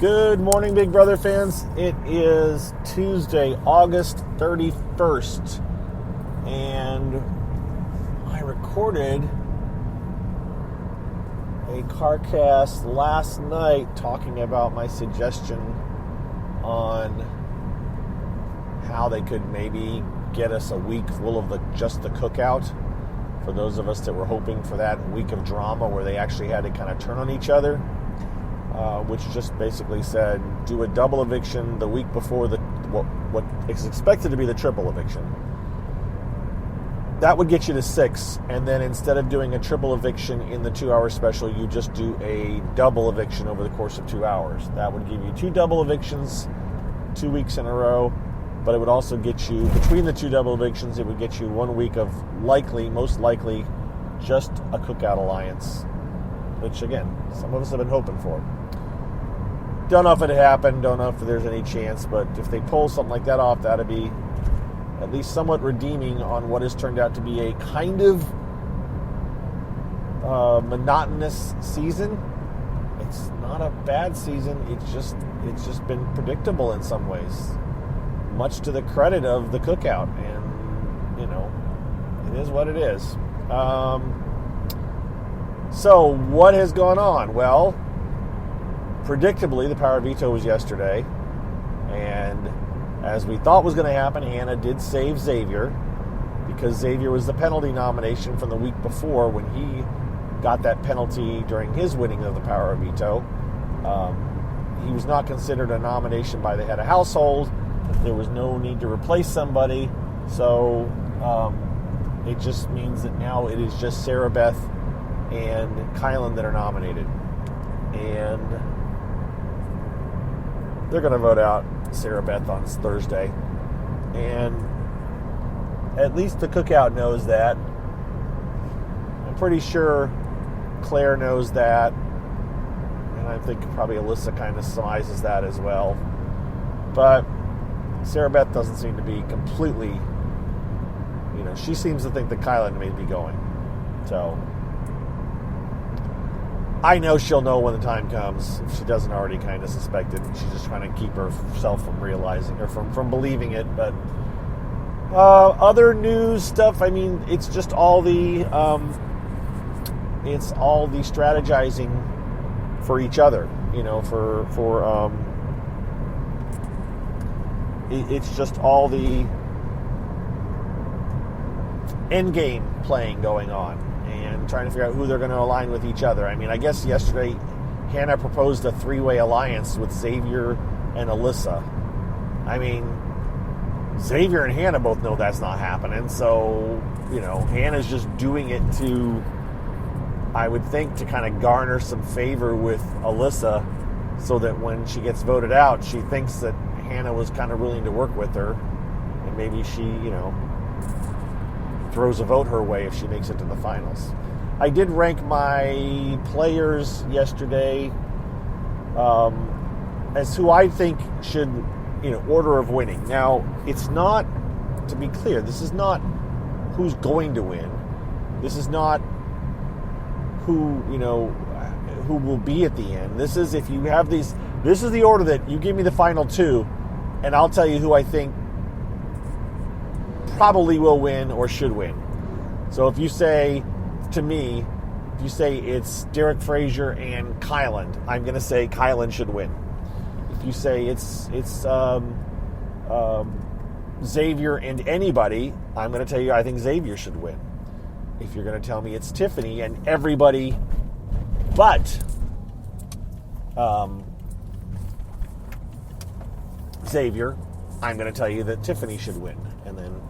Good morning, Big Brother fans. It is Tuesday, August 31st, and I recorded a CarCast last night talking about my suggestion on how they could maybe get us a week full of just the cookout for those of us that were hoping for that week of drama where they actually had to kind of turn on each other. Which just basically said, do a double eviction the week before what is expected to be the triple eviction. That would get you to 6, and then instead of doing a triple eviction in the 2-hour special, you just do a double eviction over the course of 2 hours. That would give you 2 double evictions 2 weeks in a row, but it would also get you, between the 2 double evictions, it would get you 1 week of most likely, just a cookout alliance, which again, some of us have been hoping for. Don't know if it happened, don't know if there's any chance, but if they pull something like that off, that'd be at least somewhat redeeming on what has turned out to be a kind of monotonous season. It's not a bad season, it's just been predictable in some ways, much to the credit of the cookout, and it is what it is. So what has gone on? Well, predictably, the power veto was yesterday, and as we thought was going to happen, Hannah did save Xavier, because Xavier was the penalty nomination from the week before when he got that penalty during his winning of the power veto. He was not considered a nomination by the head of household. There was no need to replace somebody, so it just means that now it is just Sarah Beth and Kylan that are nominated, and they're going to vote out Sarah Beth on Thursday. And at least the cookout knows that. I'm pretty sure Claire knows that. And I think probably Alyssa kind of surmises that as well. But Sarah Beth doesn't seem to be completely, she seems to think that Kylan may be going. So I know she'll know when the time comes, if she doesn't already kind of suspect it. She's just trying to keep herself from realizing, or from believing it. But other news stuff, it's just all the strategizing for each other. It's just all the end game playing going on, and trying to figure out who they're going to align with each other. I guess yesterday Hannah proposed a 3-way alliance with Xavier and Alyssa. Xavier and Hannah both know that's not happening, so, Hannah's just doing it to, I would think, to kind of garner some favor with Alyssa, so that when she gets voted out, she thinks that Hannah was kind of willing to work with her, and maybe she, throws a vote her way if she makes it to the finals. I did rank my players yesterday as who I think should, order of winning. Now, it's not, to be clear, this is not who's going to win. This is not who will be at the end. This is, if you have these, this is the order that you give me the final 2, and I'll tell you who I think probably will win or should win. So if you say to me, it's Derek Frazier and Kylan, I'm going to say Kylan should win. If you say it's Xavier and anybody, I'm going to tell you I think Xavier should win. If you're going to tell me it's Tiffany and everybody but Xavier, I'm going to tell you that Tiffany should win. And then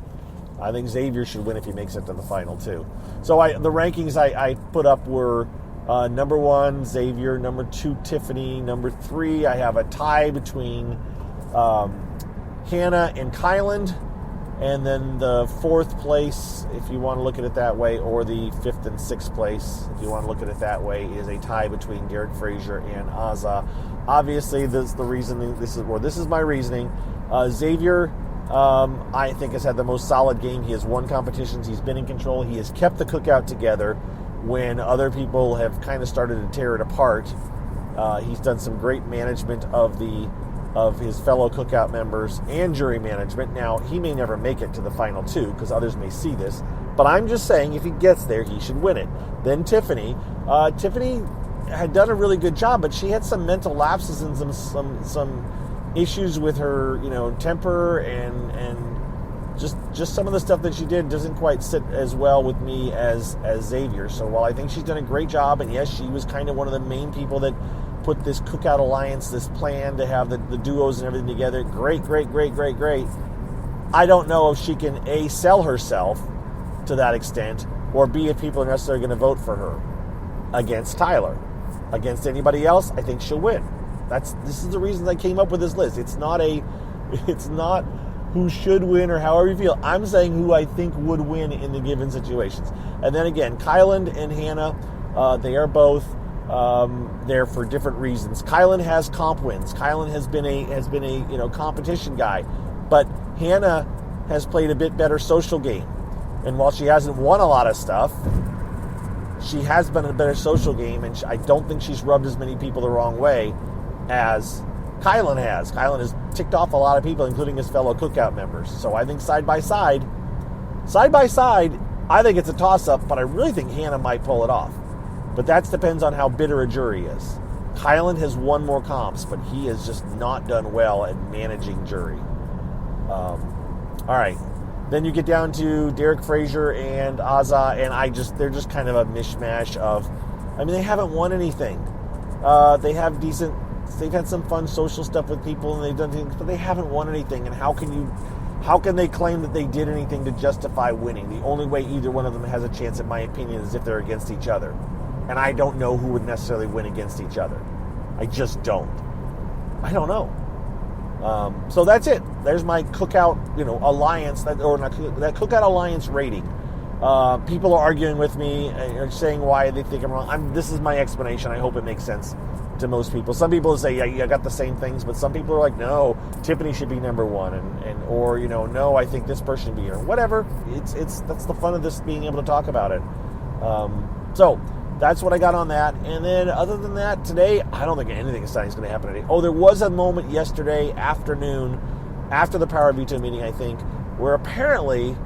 I think Xavier should win if he makes it to the final 2. So the rankings I put up were number 1, Xavier, number 2, Tiffany, number 3, I have a tie between Hannah and Kylan, and then the 4th place, if you want to look at it that way, or the 5th and 6th place, if you want to look at it that way, is a tie between Derek Frazier and Azah. Obviously, this is the reasoning. This is my reasoning. Xavier, I think, has had the most solid game. He has won competitions. He's been in control. He has kept the cookout together when other people have kind of started to tear it apart. He's done some great management of his fellow cookout members and jury management. Now, he may never make it to the final two because others may see this, but I'm just saying if he gets there, he should win it. Then Tiffany. Tiffany had done a really good job, but she had some mental lapses and some issues with her, temper and just some of the stuff that she did doesn't quite sit as well with me as Xavier. So while I think she's done a great job, and yes, she was kind of one of the main people that put this cookout alliance, this plan to have the duos and everything together, great. I don't know if she can A, sell herself to that extent, or B, if people are necessarily going to vote for her against Tyler. Against anybody else, I think she'll win. This is the reason I came up with this list. It's not who should win or however you feel. I'm saying who I think would win in the given situations. And then again, Kyland and Hannah, they are both there for different reasons. Kyland has comp wins. Kyland has been a competition guy, but Hannah has played a bit better social game. And while she hasn't won a lot of stuff, she has been a better social game, and I don't think she's rubbed as many people the wrong way as Kylan has. Kylan has ticked off a lot of people, including his fellow cookout members. So I think side by side, I think it's a toss-up, but I really think Hannah might pull it off. But that depends on how bitter a jury is. Kylan has won more comps, but he has just not done well at managing jury. All right. Then you get down to Derek Frazier and Azza, and they're just kind of a mishmash of, they haven't won anything. They've had some fun social stuff with people, and they've done things, but they haven't won anything. And how can they claim that they did anything to justify winning? The only way either one of them has a chance, in my opinion, is if they're against each other. And I don't know who would necessarily win against each other. I just don't. I don't know. So that's it. There's my cookout, alliance, that cookout alliance rating. People are arguing with me, saying why they think I'm wrong. This is my explanation. I hope it makes sense to most people. Some people say, yeah, I got the same things, but some people are like, no, Tiffany should be number one, or no, I think this person should be here. Whatever. That's the fun of this, being able to talk about it. So that's what I got on that. And then other than that, today, I don't think anything exciting is going to happen today. Oh, there was a moment yesterday afternoon, after the Power Veto meeting, I think, where apparently,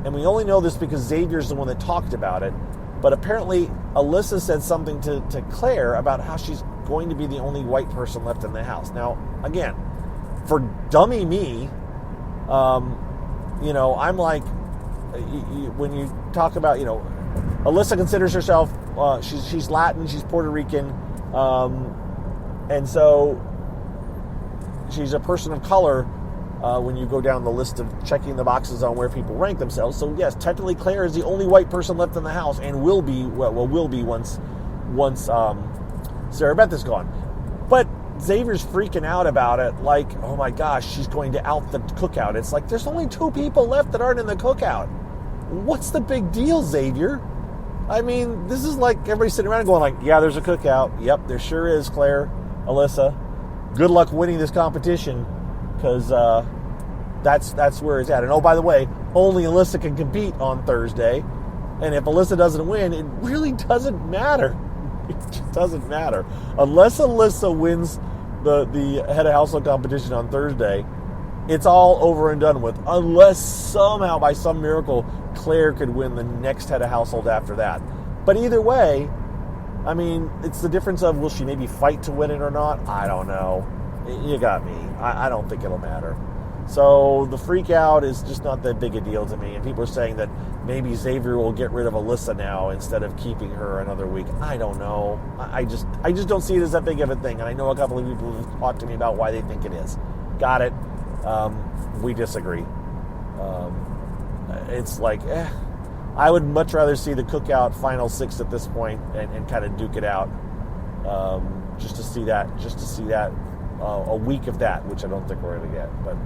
and we only know this because Xavier's the one that talked about it, but apparently Alyssa said something to Claire about how she's going to be the only white person left in the house. Now, again, for dummy me, I'm like, when you talk about, Alyssa considers herself, she's Latin, she's Puerto Rican, and so she's a person of color when you go down the list of checking the boxes on where people rank themselves. So yes, technically Claire is the only white person left in the house, and will be once Sarah Beth is gone. But Xavier's freaking out about it, like, oh my gosh, she's going to out the cookout. It's like, there's only 2 people left that aren't in the cookout. What's the big deal, Xavier? This is like everybody sitting around going like, yeah, there's a cookout. Yep, there sure is, Claire, Alyssa. Good luck winning this competition, because that's where it's at. And oh, by the way, only Alyssa can compete on Thursday. And if Alyssa doesn't win, it really doesn't matter. It just doesn't matter. Unless Alyssa wins the head of household competition on Thursday, it's all over and done with. Unless somehow, by some miracle, Claire could win the next head of household after that. But either way, it's the difference of, will she maybe fight to win it or not? I don't know. You got me. I don't think it'll matter. So the freak out is just not that big a deal to me. And people are saying that maybe Xavier will get rid of Alyssa now instead of keeping her another week. I don't know. I just don't see it as that big of a thing. And I know a couple of people have talked to me about why they think it is. Got it. We disagree. It's like, I would much rather see the cookout final 6 at this point and kind of duke it out. Just to see that a week of that, which I don't think we're going to get. But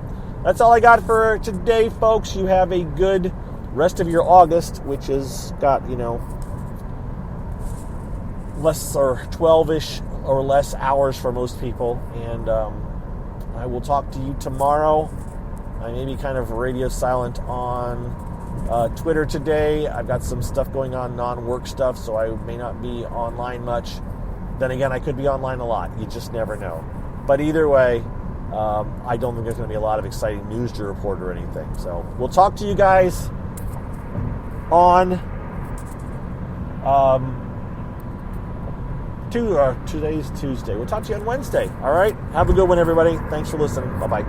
that's all I got for today, folks. You have a good rest of your August, which has got, less or 12-ish or less hours for most people. And I will talk to you tomorrow. I may be kind of radio silent on Twitter today. I've got some stuff going on, non-work stuff, so I may not be online much. Then again, I could be online a lot. You just never know. But either way, I don't think there's going to be a lot of exciting news to report or anything. So we'll talk to you guys on today's Tuesday. We'll talk to you on Wednesday. All right? Have a good one, everybody. Thanks for listening. Bye-bye.